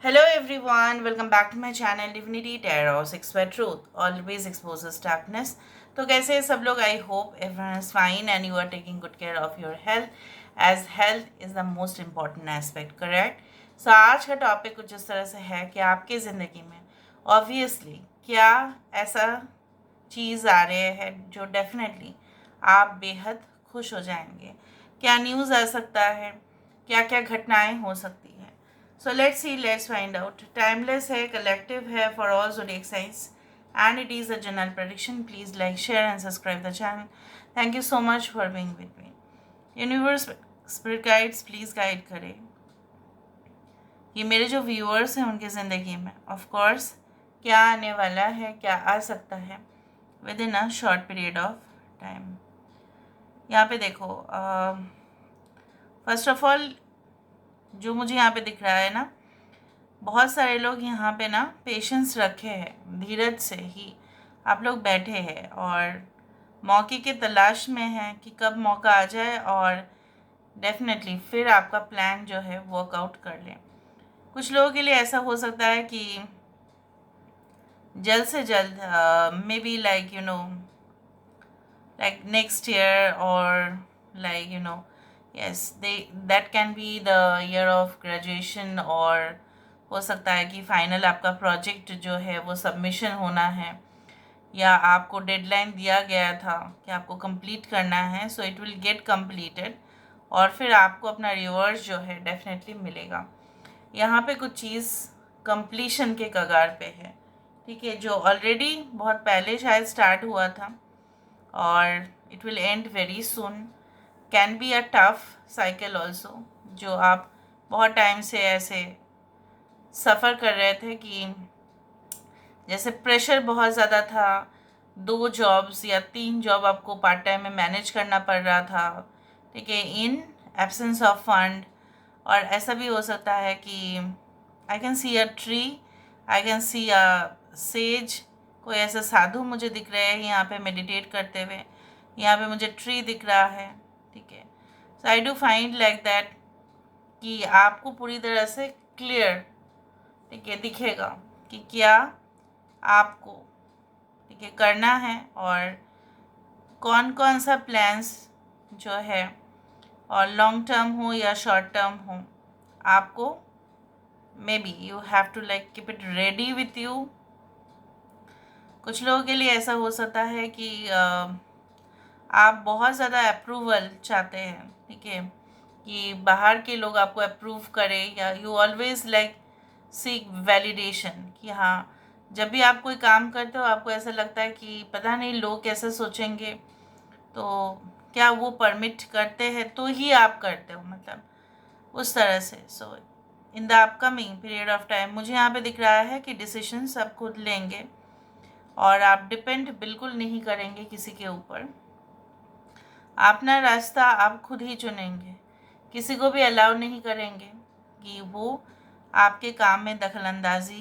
Hello everyone, welcome back to my channel Divinity Tarot 6 by Truth always exposes darkness. तो कैसे हैं सब लोग? I hope everyone is fine and you are taking good care of your health as health is the most important aspect, correct? So आज का topic कुछ इस तरह से है कि आपकी ज़िंदगी में ऑब्वियसली क्या ऐसा चीज़ आ रहे हैं जो डेफिनेटली आप बेहद खुश हो जाएंगे। क्या न्यूज़ आ सकता है, क्या क्या घटनाएं हो सकती हैं। So let's see, let's find out. Timeless है, कलेक्टिव है for all zodiac science and it is a general prediction. Please like, share and subscribe the channel. Thank you so much for being with me. Universe spirit guides please guide करें कि मेरे जो viewers हैं उनकी ज़िंदगी में of course क्या आने वाला है, क्या आ सकता है with in a short period of time. यहाँ पे देखो, फर्स्ट ऑफ ऑल जो मुझे यहाँ पे दिख रहा है ना, बहुत सारे लोग यहाँ पे ना पेशेंस रखे हैं, धीरज से ही आप लोग बैठे हैं और मौके के तलाश में हैं कि कब मौका आ जाए और डेफिनेटली फिर आपका प्लान जो है वर्कआउट कर लें। कुछ लोगों के लिए ऐसा हो सकता है कि जल्द से जल्द may be like next year or yes, that can be the year of graduation, और हो सकता है कि फाइनल आपका प्रोजेक्ट जो है वो सबमिशन होना है या आपको डेडलाइन दिया गया था कि आपको कंप्लीट करना है, so it will get completed और फिर आपको अपना रिवर्स जो है डेफिनेटली मिलेगा। यहाँ पे कुछ चीज़ कंप्लीशन के कगार पे है, ठीक है, जो ऑलरेडी बहुत पहले शायद स्टार्ट हुआ था और it will and very soon. Can be a tough cycle also, जो आप बहुत टाइम से ऐसे सफ़र कर रहे थे कि जैसे प्रेशर बहुत ज़्यादा था, 2 जॉब्स या 3 जॉब आपको पार्ट टाइम में मैनेज करना पड़ रहा था, ठीक है, इन एब्सेंस ऑफ फंड। और ऐसा भी हो सकता है कि आई can C a tree, I can C a says, कोई ऐसा साधु मुझे दिख रहे हैं यहाँ पे मेडिटेट करते हुए। यहाँ पे मुझे ट्री दिख रहा है, ठीक है। So I do find like that कि आपको पूरी तरह से क्लियर, ठीक है, दिखेगा कि क्या आपको, ठीक है, करना है और कौन कौन सा प्लान्स जो है, और लॉन्ग टर्म हो या शॉर्ट टर्म हो, आपको maybe you have to like keep it ready with you. कुछ लोगों के लिए ऐसा हो सकता है कि आप बहुत ज़्यादा अप्रूवल चाहते हैं, ठीक है, कि बाहर के लोग आपको अप्रूव करें, या you always like seek validation कि हाँ, जब भी आप कोई काम करते हो आपको ऐसा लगता है कि पता नहीं लोग कैसे सोचेंगे, तो क्या वो परमिट करते हैं तो ही आप करते हो, मतलब उस तरह से। So in the upcoming period of time मुझे यहाँ पे दिख रहा है कि डिसीशंस आप खुद लेंगे और आप डिपेंड बिल्कुल नहीं करेंगे किसी के ऊपर। अपना रास्ता आप खुद ही चुनेंगे, किसी को भी अलाउ नहीं करेंगे कि वो आपके काम में दखलंदाजी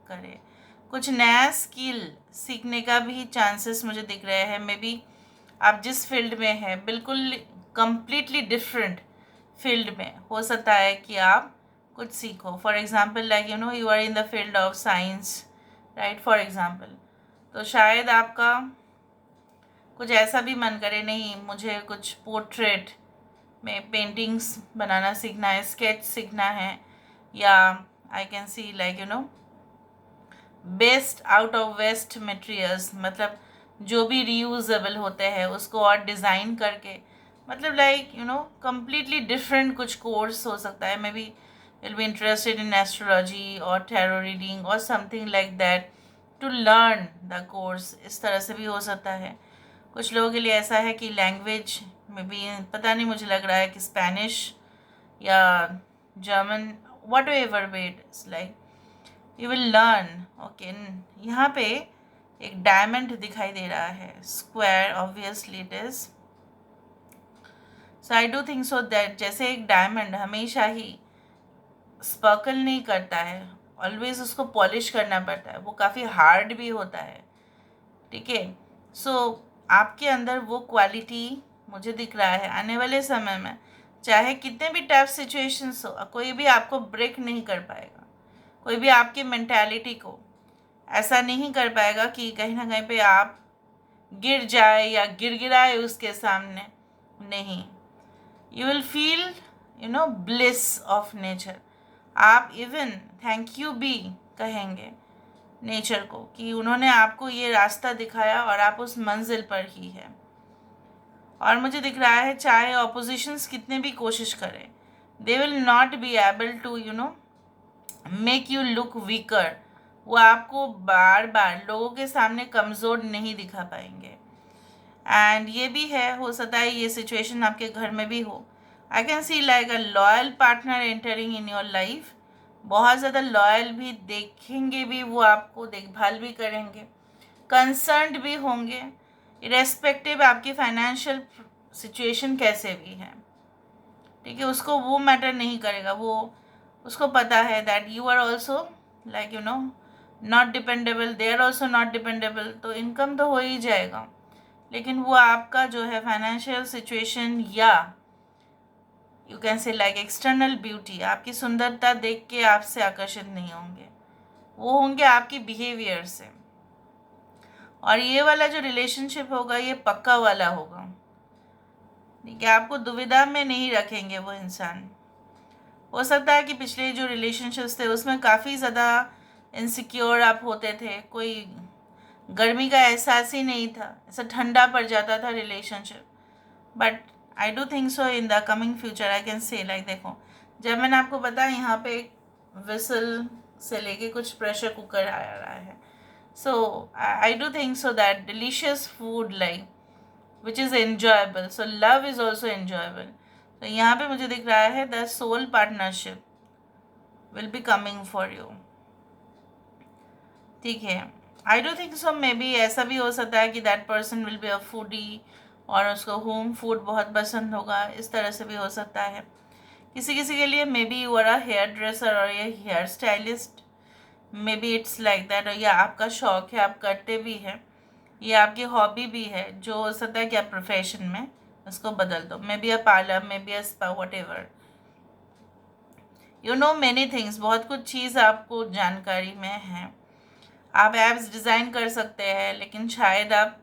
करे। कुछ नया स्किल सीखने का भी चांसेस मुझे दिख रहे हैं। मे बी आप जिस फील्ड में हैं बिल्कुल कम्प्लीटली डिफरेंट फील्ड में हो सकता है कि आप कुछ सीखो। For example like you are in the field of science, right, for example, तो शायद आपका कुछ ऐसा भी मन करे, नहीं मुझे कुछ पोर्ट्रेट में पेंटिंग्स बनाना सीखना है, स्केच सीखना है, या I can see best out of waste materials, मतलब जो भी रीयूजेबल होते हैं उसको और डिज़ाइन करके, मतलब कम्प्लीटली डिफरेंट कुछ कोर्स हो सकता है। Maybe will be interested in astrology और टैरो रीडिंग और something like that to learn the course, इस तरह से भी हो सकता है। कुछ लोगों के लिए ऐसा है कि लैंग्वेज में भी पता नहीं, मुझे लग रहा है कि स्पेनिश या German, what ever way it's like you will learn, okay. यहाँ पे एक डायमंड दिखाई दे रहा है, square, obviously it is. So I do think so that जैसे एक डायमंड हमेशा ही स्पर्कल नहीं करता है, ऑलवेज उसको पॉलिश करना पड़ता है, वो काफ़ी हार्ड भी होता है, ठीक है। सो आपके अंदर वो क्वालिटी मुझे दिख रहा है। आने वाले समय में चाहे कितने भी टफ सिचुएशंस हो, कोई भी आपको ब्रेक नहीं कर पाएगा, कोई भी आपकी मेंटालिटी को ऐसा नहीं कर पाएगा कि कहीं ना कहीं पे आप गिर जाए या गिड़गिड़ाए उसके सामने। नहीं, you will feel bliss of nature. आप इवन थैंक यू भी कहेंगे नेचर को कि उन्होंने आपको ये रास्ता दिखाया और आप उस मंजिल पर ही है। और मुझे दिख रहा है चाहे ऑपोजिशंस कितने भी कोशिश करें, they will not be able to make you look weaker. वो आपको बार बार लोगों के सामने कमज़ोर नहीं दिखा पाएंगे। एंड ये भी है, हो सकता है ये सिचुएशन आपके घर में भी हो। आई can C like a loyal partner entering in your life. बहुत ज़्यादा लॉयल भी देखेंगे भी, वो आपको देखभाल भी करेंगे, कंसर्न्ड भी होंगे, इरेस्पेक्टिव आपकी फाइनेंशियल सिचुएशन कैसे भी है। ठीक है, उसको वो मैटर नहीं करेगा। वो उसको पता है that you are also like not dependable, they are also not dependable. तो इनकम तो हो ही जाएगा, लेकिन वो आपका जो है फाइनेंशियल सिचुएशन या you can say like external beauty, आपकी सुंदरता देख के आपसे आकर्षित नहीं होंगे, वो होंगे आपकी बिहेवियर से। और ये वाला जो रिलेशनशिप होगा ये पक्का वाला होगा। ठीक है, आपको दुविधा में नहीं रखेंगे वो इंसान। हो सकता है कि पिछले जो रिलेशनशिप्स थे उसमें काफ़ी ज़्यादा इनसिक्योर आप होते थे, कोई गर्मी का एहसास ही नहीं था, ऐसा ठंडा पड़ जाता था relationship. But I do think so in the coming future I can say like, देखो जब मैंने आपको बताया यहाँ पे एक विसल से लेके कुछ प्रेशर कुकर आ रहा है। So I do think so that delicious food like which is enjoyable, so love is also enjoyable. तो यहाँ पे मुझे दिख रहा है the soul partnership will be coming for you. ठीक है, I do think so maybe ऐसा भी हो सकता है कि that person will be a foodie और उसको होम फूड बहुत पसंद होगा, इस तरह से भी हो सकता है। किसी किसी के लिए maybe you are a hairdresser और ये hair stylist, maybe it's like that. और यह आपका शौक है, आप करते भी हैं, ये आपकी हॉबी भी है, जो हो सकता है कि आप प्रोफेशन में उसको बदल दो। May be a parlour, may be a spa, what ever many things, बहुत कुछ चीज़ आपको जानकारी में है। आप एप्स डिज़ाइन कर सकते हैं, लेकिन शायद आप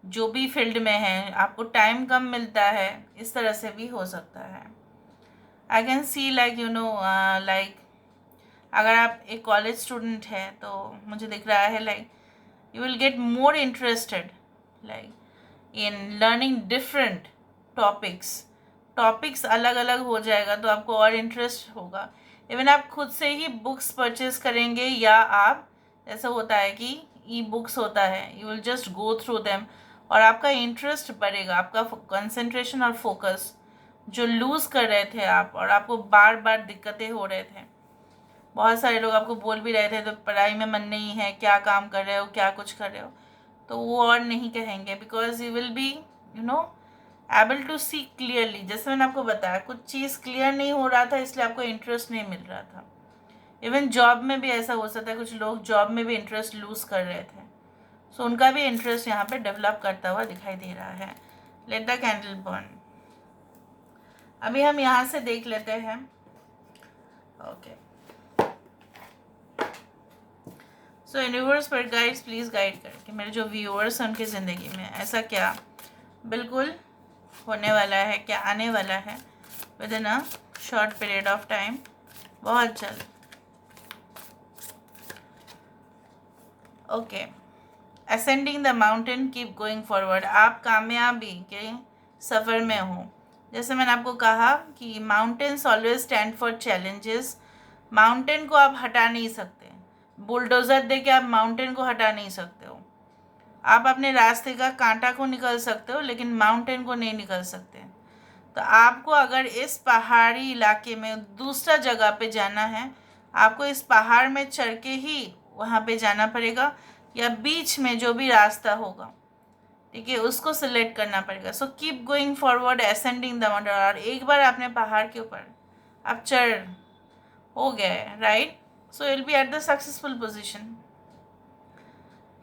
जो भी फील्ड में हैं आपको टाइम कम मिलता है, इस तरह से भी हो सकता है। आई कैन सी लाइक लाइक अगर आप एक कॉलेज स्टूडेंट हैं तो मुझे दिख रहा है like you will get more interested like in learning different topics अलग अलग हो जाएगा तो आपको और इंटरेस्ट होगा। इवन आप खुद से ही बुक्स परचेज करेंगे, या आप ऐसा होता है कि ई बुक्स होता है, you will just go through them और आपका इंटरेस्ट बढ़ेगा, आपका कंसंट्रेशन और फोकस जो लूज़ कर रहे थे आप और आपको बार बार दिक्कतें हो रहे थे। बहुत सारे लोग आपको बोल भी रहे थे तो पढ़ाई में मन नहीं है, क्या काम कर रहे हो, क्या कुछ कर रहे हो, तो वो और नहीं कहेंगे, because you will be able to see clearly. जैसे मैंने आपको बताया कुछ चीज़ क्लियर नहीं हो रहा था इसलिए आपको इंटरेस्ट नहीं मिल रहा था। इवन जॉब में भी ऐसा हो सकता है, कुछ लोग जॉब में भी इंटरेस्ट लूज़ कर रहे थे, सो उनका भी इंटरेस्ट यहाँ पे डेवलप करता हुआ दिखाई दे रहा है। Let the candle burn. अभी हम यहाँ से देख लेते हैं। ओके, सो यूनिवर्स पर गाइड्स प्लीज़ गाइड करें कि मेरे जो व्यूअर्स हैं उनकी ज़िंदगी में ऐसा क्या बिल्कुल होने वाला है, क्या आने वाला है with in a short period of time, बहुत जल्द। Okay, ascending the mountain, keep going forward. आप कामयाबी के सफ़र में हो। जैसे मैंने आपको कहा कि mountains always stand for challenges. Mountain को आप हटा नहीं सकते, बुलडोज़र दे के आप माउंटेन को हटा नहीं सकते हो। आप अपने रास्ते का कांटा को निकल सकते हो, लेकिन माउंटेन को नहीं निकल सकते। तो आपको अगर इस पहाड़ी इलाके में दूसरा जगह पे जाना है, आपको इस पहाड़ में चढ़ के ही वहाँ पे जाना पड़ेगा, या बीच में जो भी रास्ता होगा, ठीक है, उसको सिलेक्ट करना पड़ेगा। So keep going forward, ascending the mountain. और एक बार आपने पहाड़ के ऊपर आप चढ़ हो गए, right, so will be at the successful position.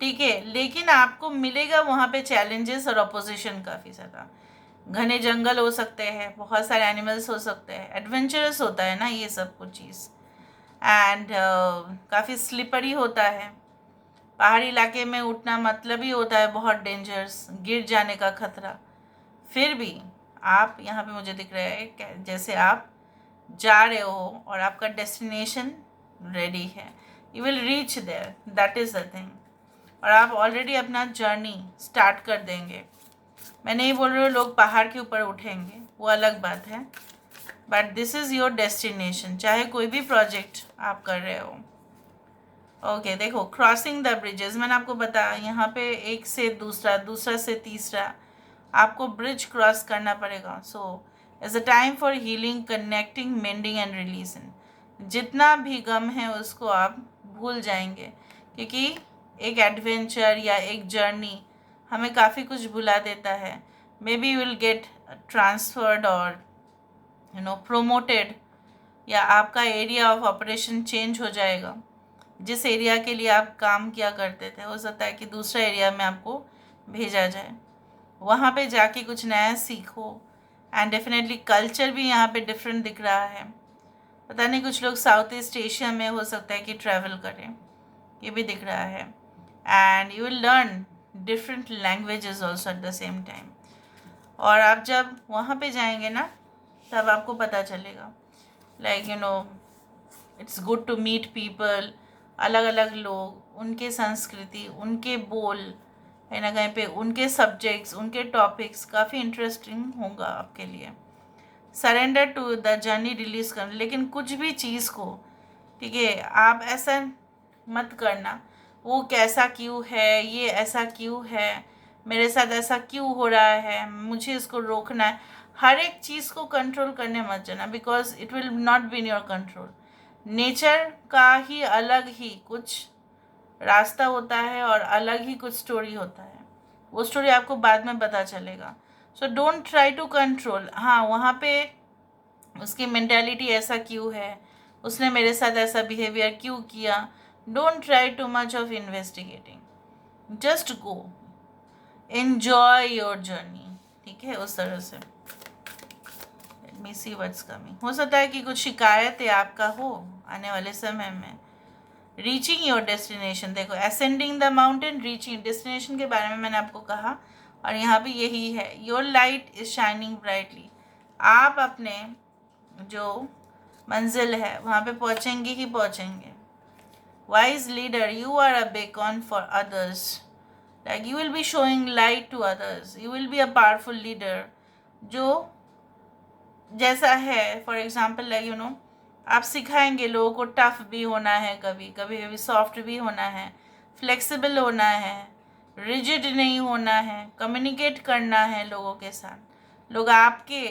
ठीक है, लेकिन आपको मिलेगा वहाँ पे चैलेंजेस और अपोजिशन काफ़ी ज़्यादा। घने जंगल हो सकते हैं, बहुत सारे एनिमल्स हो सकते हैं, एडवेंचरस होता है ना ये सब कुछ चीज़। एंड काफ़ी स्लिपरी होता है। पहाड़ी इलाके में उठना मतलब ही होता है बहुत डेंजरस, गिर जाने का खतरा। फिर भी आप यहाँ पे मुझे दिख रहा है जैसे आप जा रहे हो और आपका डेस्टिनेशन रेडी है, you will reach there, that is the thing. और आप ऑलरेडी अपना जर्नी स्टार्ट कर देंगे। मैं नहीं बोल रही हूँ लोग पहाड़ के ऊपर उठेंगे, वो अलग बात है, but this is your destination, चाहे कोई भी प्रोजेक्ट आप कर रहे हो। ओके देखो, क्रॉसिंग द ब्रिजेस, मैंने आपको बताया यहाँ पे एक से दूसरा, दूसरा से तीसरा आपको ब्रिज क्रॉस करना पड़ेगा। So is a time for healing, connecting, mending and releasing. जितना भी गम है उसको आप भूल जाएंगे, क्योंकि एक एडवेंचर या एक जर्नी हमें काफ़ी कुछ भुला देता है। Maybe will get transferred और प्रोमोटेड, या आपका एरिया ऑफ ऑपरेशन चेंज हो जाएगा। जिस एरिया के लिए आप काम किया करते थे, हो सकता है कि दूसरा एरिया में आपको भेजा जाए, वहाँ पे जाके कुछ नया सीखो। एंड डेफिनेटली कल्चर भी यहाँ पे डिफरेंट दिख रहा है। पता नहीं कुछ लोग साउथ ईस्ट एशिया में हो सकता है कि ट्रैवल करें, ये भी दिख रहा है। And you will learn different languages also at the same time. और आप जब वहाँ पे जाएंगे ना, तब आपको पता चलेगा, like it's good to meet people, अलग अलग लोग, उनके संस्कृति, उनके बोल, कहीं ना कहीं पे उनके सब्जेक्ट्स, उनके टॉपिक्स काफ़ी इंटरेस्टिंग होगा आपके लिए। Surrender to the journey, release कर, लेकिन कुछ भी चीज़ को, ठीक है, आप ऐसा मत करना वो कैसा क्यों है, ये ऐसा क्यों है, मेरे साथ ऐसा क्यों हो रहा है, मुझे इसको रोकना है, हर एक चीज़ को कंट्रोल करने मत जाना, because it will not be in your control. Nature का ही अलग ही कुछ रास्ता होता है और अलग ही कुछ स्टोरी होता है, वो स्टोरी आपको बाद में पता चलेगा। So don't try to control, हाँ वहाँ पे उसकी मेंटालिटी ऐसा क्यों है, उसने मेरे साथ ऐसा बिहेवियर क्यों किया। Don't try too much of investigating, just go, enjoy your journey, ठीक है, उस तरह से। Let me see what's coming. हो सकता है कि कुछ शिकायत है आपका हो आने वाले समय में। रीचिंग योर डेस्टिनेशन, देखो ascending the mountain, reaching destination के बारे में मैंने आपको कहा, और यहाँ पे यही है, your light is shining brightly. आप अपने जो मंजिल है वहाँ पे पहुँचेंगे ही पहुँचेंगे। Wise leader, you are a beacon for others, like you will be showing light to others, you will be a powerful leader, जो जैसा है, फॉर एग्जाम्पल लाइक आप सिखाएंगे लोगों को टफ भी होना है, कभी कभी कभी सॉफ्ट भी होना है, फ्लेक्सिबल होना है, रिजिड नहीं होना है, कम्युनिकेट करना है लोगों के साथ। लोग आपके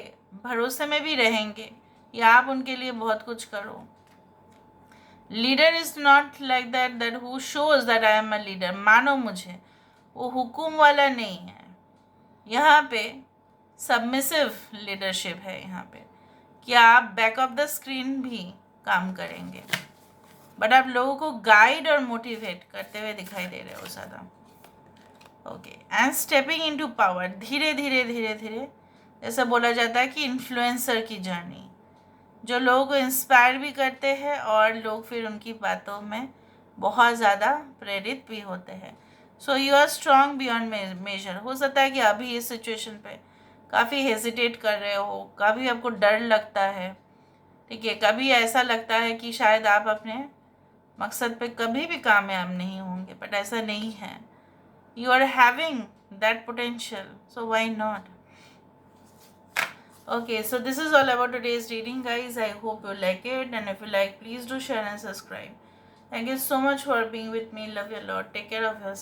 भरोसे में भी रहेंगे या आप उनके लिए बहुत कुछ करो। Leader is not like that who shows that I am a leader, मानो मुझे, वो हुकुम वाला नहीं है। यहाँ पे सबमिसिव लीडरशिप है, यहाँ पे कि आप बैक ऑफ द स्क्रीन भी काम करेंगे, बट आप लोगों को गाइड और मोटिवेट करते हुए दिखाई दे रहे हो ज़्यादा। Okay, and stepping into power, धीरे धीरे धीरे धीरे, जैसा बोला जाता है कि इन्फ्लुएंसर की जर्नी, जो लोगों को इंस्पायर भी करते हैं और लोग फिर उनकी बातों में बहुत ज़्यादा प्रेरित भी होते हैं। So you are strong beyond measure. हो सकता है कि अभी इस सिचुएशन पे काफ़ी हेजिटेट कर रहे हो, कभी आपको डर लगता है, ठीक है, कभी ऐसा लगता है कि शायद आप अपने मकसद पे कभी भी कामयाब नहीं होंगे, बट ऐसा नहीं है। You are having that potential, so why not. Okay, so this is all about today's reading, guys. I hope you like it, and if you like, please do share and subscribe. Thank you so much for being with me. Love you a lot. Take care of yourself.